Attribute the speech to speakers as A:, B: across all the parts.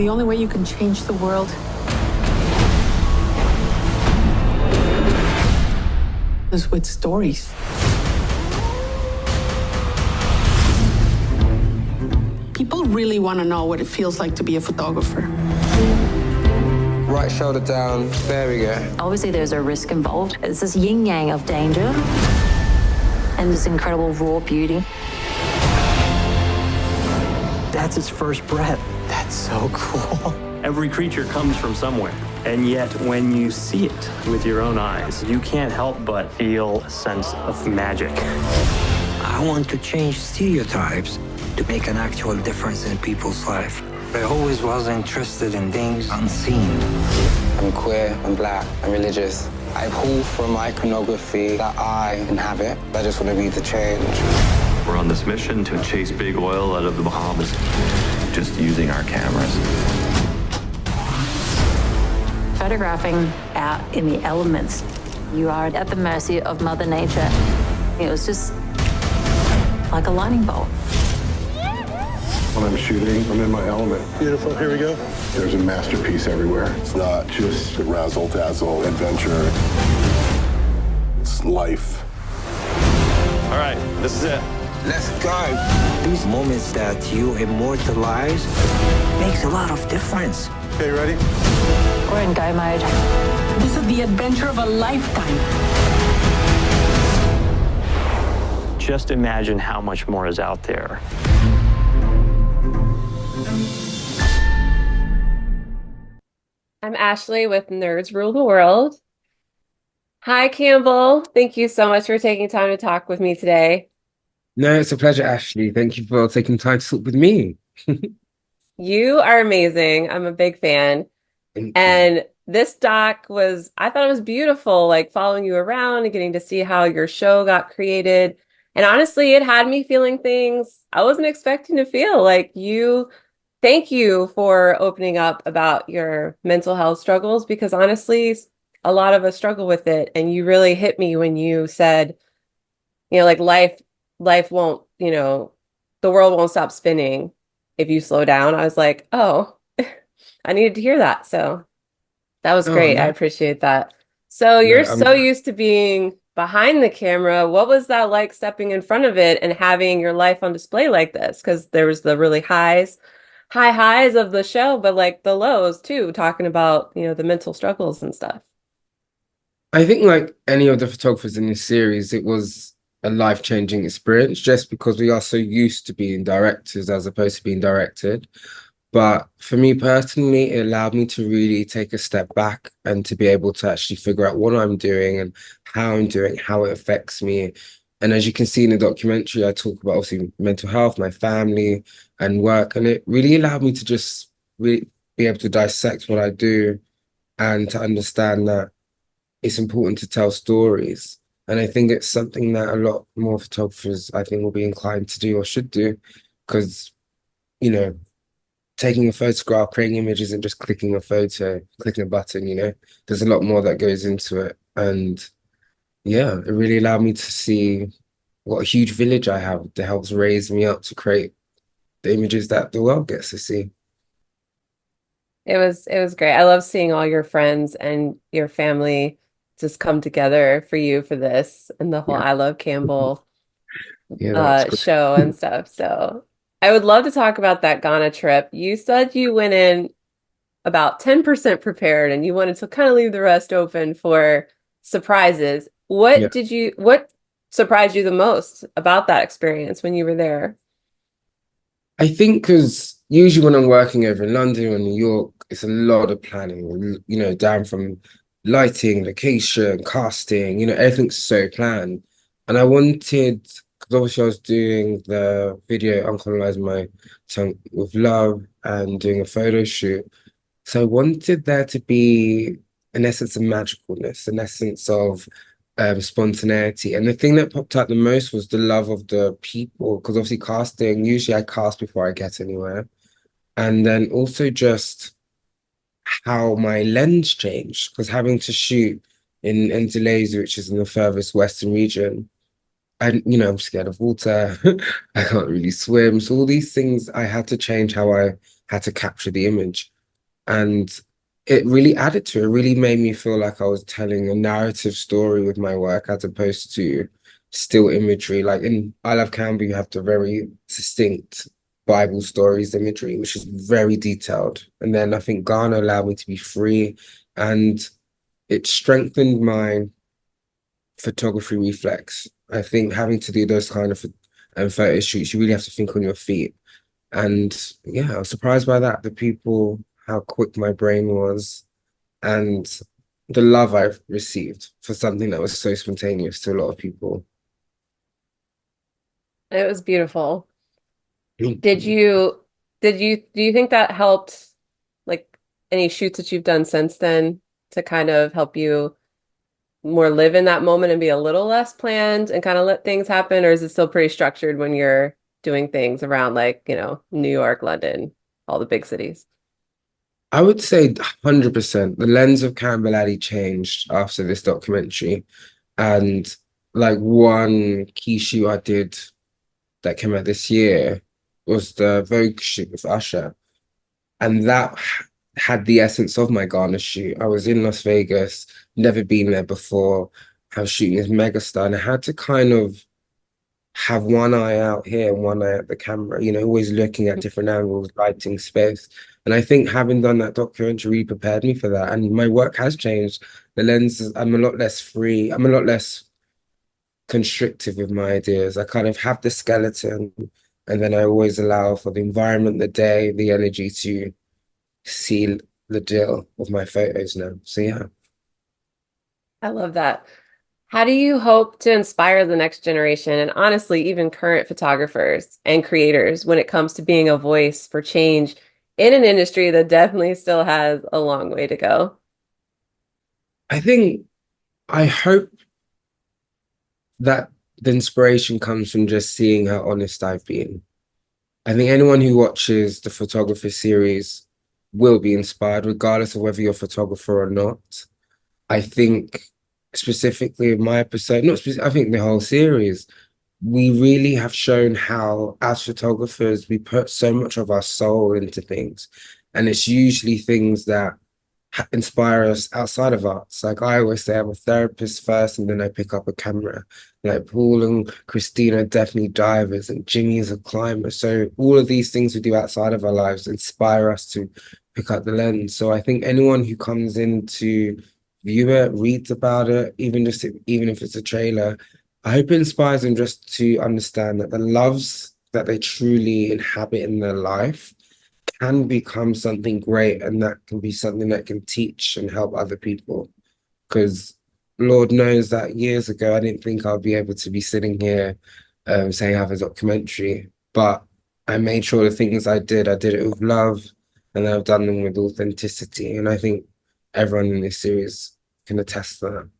A: The only way you can change the world is with stories. People really want to know what it feels like to be a photographer.
B: Right shoulder down, there we go.
C: Obviously, there's a risk involved. It's this yin-yang of danger and this incredible raw beauty.
D: That's its first breath. That's so cool.
E: Every creature comes from somewhere, and yet when you see it with your own eyes, you can't help but feel a sense of magic.
D: I want to change stereotypes to make an actual difference in people's life. I always was interested in things unseen.
B: I'm queer, I'm black, I'm religious. I pull from iconography that I inhabit. I just want to be the change.
F: We're on this mission to chase big oil out of the Bahamas, just using our cameras.
C: Photographing out in the elements, you are at the mercy of Mother Nature. It was just like a lightning bolt.
G: When I'm shooting, I'm in my element.
H: Beautiful, here we go.
G: There's a masterpiece everywhere. It's not just a razzle-dazzle adventure. It's life.
E: All right, this is it.
B: Let's go.
D: These moments that you immortalize makes a lot of difference.
H: Okay, you ready?
C: We're in go mode.
A: This is the adventure of a lifetime.
E: Just imagine how much more is out there.
I: I'm Ashley with Nerds Rule the World. Hi, Campbell. Thank you so much for taking time to talk with me today.
J: No, it's a pleasure, Ashley. Thank you for taking time to talk with me.
I: You are amazing. I'm a big fan. And this doc I thought it was beautiful, like following you around and getting to see how your show got created. And honestly, it had me feeling things I wasn't expecting to feel. Thank you for opening up about your mental health struggles, because honestly, a lot of us struggle with it. And you really hit me when you said, life won't, the world won't stop spinning if you slow down. I was like, oh, I needed to hear that. So that was great. I appreciate that. So you're so used to being behind the camera. What was that like, stepping in front of it and having your life on display like this? Because there was the really high highs of the show, but like the lows too, talking about, the mental struggles and stuff.
J: I think like any of the photographers in this series, it was a life-changing experience just because we are so used to being directors as opposed to being directed. But for me personally, it allowed me to really take a step back and to be able to actually figure out what I'm doing and how I'm doing, how it affects me. And as you can see in the documentary, I talk about obviously mental health, my family and work. And it really allowed me to just really be able to dissect what I do and to understand that it's important to tell stories. And I think it's something that a lot more photographers, I think, will be inclined to do or should do, because, taking a photograph, creating images isn't just clicking a photo, clicking a button, there's a lot more that goes into it. And yeah, it really allowed me to see what a huge village I have that helps raise me up to create the images that the world gets to see.
I: It was great. I love seeing all your friends and your family just come together for you for this and the whole I Love Campbell show and stuff. So I would love to talk about that Ghana trip. You said you went in about 10% prepared and you wanted to kind of leave the rest open for surprises. What surprised you the most about that experience when you were there?
J: I think because usually when I'm working over in London or New York, it's a lot of planning, down from lighting, location, casting, everything's so planned. And I wanted, because obviously I was doing the video Uncolonize My Tongue with Love and doing a photo shoot. So I wanted there to be an essence of magicalness, an essence of spontaneity. And the thing that popped out the most was the love of the people, because obviously casting, usually I cast before I get anywhere. And then also just how my lens changed, because having to shoot in Ndulezi, which is in the furthest western region, and I'm scared of water. I can't really swim. So all these things, I had to change how had to capture the image. And it really added to it. It really made me feel like I was telling a narrative story with my work as opposed to still imagery. Like in I Love Campbell, you have the very distinct Bible stories imagery, which is very detailed. And then I think Ghana allowed me to be free, and it strengthened my photography reflex. I think having to do those kind of photo shoots, you really have to think on your feet. And yeah, I was surprised by that. The people, how quick my brain was, and the love I've received for something that was so spontaneous to a lot of people.
I: It was beautiful.
J: Thank
I: Did
J: you.
I: do you think that helped, like any shoots that you've done since then, to kind of help you more live in that moment and be a little less planned and kind of let things happen? Or is it still pretty structured when you're doing things around, like, New York, London, all the big cities?
J: I would say 100%. The lens of Campbell Addy changed after this documentary. And like one key shoot I did that came out this year was the Vogue shoot with Usher. And that had the essence of my Ghana shoot. I was in Las Vegas, never been there before. I was shooting this megastar, and I had to kind of have one eye out here and one eye at the camera, always looking at different angles, lighting, space. And I think having done that documentary really prepared me for that. And my work has changed. The lens, I'm a lot less free. I'm a lot less constrictive with my ideas. I kind of have the skeleton, and then I always allow for the environment, the day, the energy to seal the deal with my photos now. So yeah.
I: I love that. How do you hope to inspire the next generation, and honestly, even current photographers and creators, when it comes to being a voice for change in an industry that definitely still has a long way to go?
J: I hope that the inspiration comes from just seeing how honest I've been. I think anyone who watches the photography series will be inspired, regardless of whether you're a photographer or not. I think specifically in my episode, not specific, I think the whole series, we really have shown how, as photographers, we put so much of our soul into things. And it's usually things that inspire us outside of arts. Like I always say, I'm a therapist first, and then I pick up a camera. Like Paul and Cristina are definitely divers, and Jimmy is a climber. So all of these things we do outside of our lives inspire us to pick up the lens. So I think anyone who comes in to view it, reads about it, even if it's a trailer, I hope it inspires them just to understand that the loves that they truly inhabit in their life can become something great, and that can be something that can teach and help other people. Because Lord knows that years ago, I didn't think I'd be able to be sitting here saying I have a documentary, but I made sure the things I did it with love, and I've done them with authenticity. And I think everyone in this series can attest to that.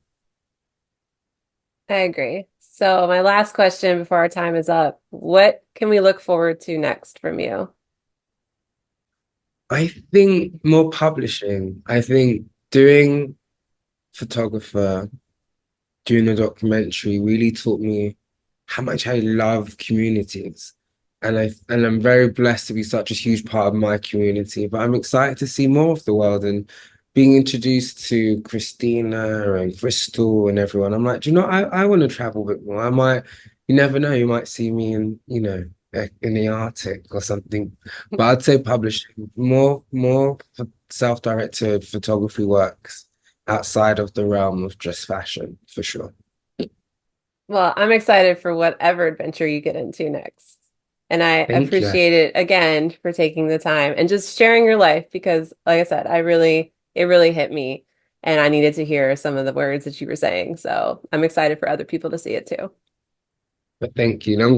I: I agree. So my last question before our time is up, what can we look forward to next from you?
J: I think more publishing. I think doing photographer, doing a documentary really taught me how much I love communities. And I'm very blessed to be such a huge part of my community. But I'm excited to see more of the world, and being introduced to Cristina and Krystle and everyone. I'm like, do you know, I want to travel a bit more. You never know, you might see me in, in the Arctic or something. But I'd say publishing more self-directed photography works outside of the realm of just fashion, for sure.
I: Well, I'm excited for whatever adventure you get into next. And I
J: Thank you.
I: appreciate it again for taking the time and just sharing your life, because like I said, it really hit me, and I needed to hear some of the words that you were saying. So I'm excited for other people to see it too.
J: But thank you. And I'm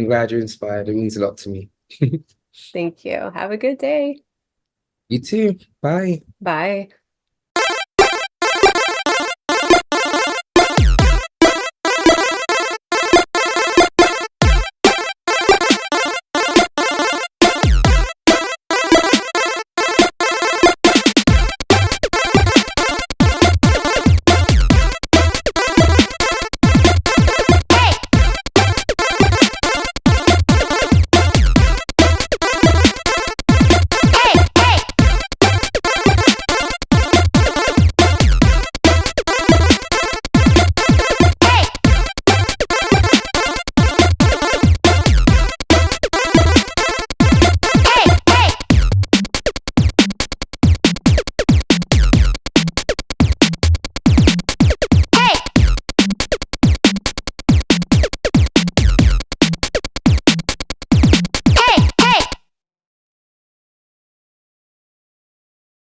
J: glad you're inspired. It means a lot to me.
I: Thank you. Have a good day.
J: You too. Bye.
I: Bye.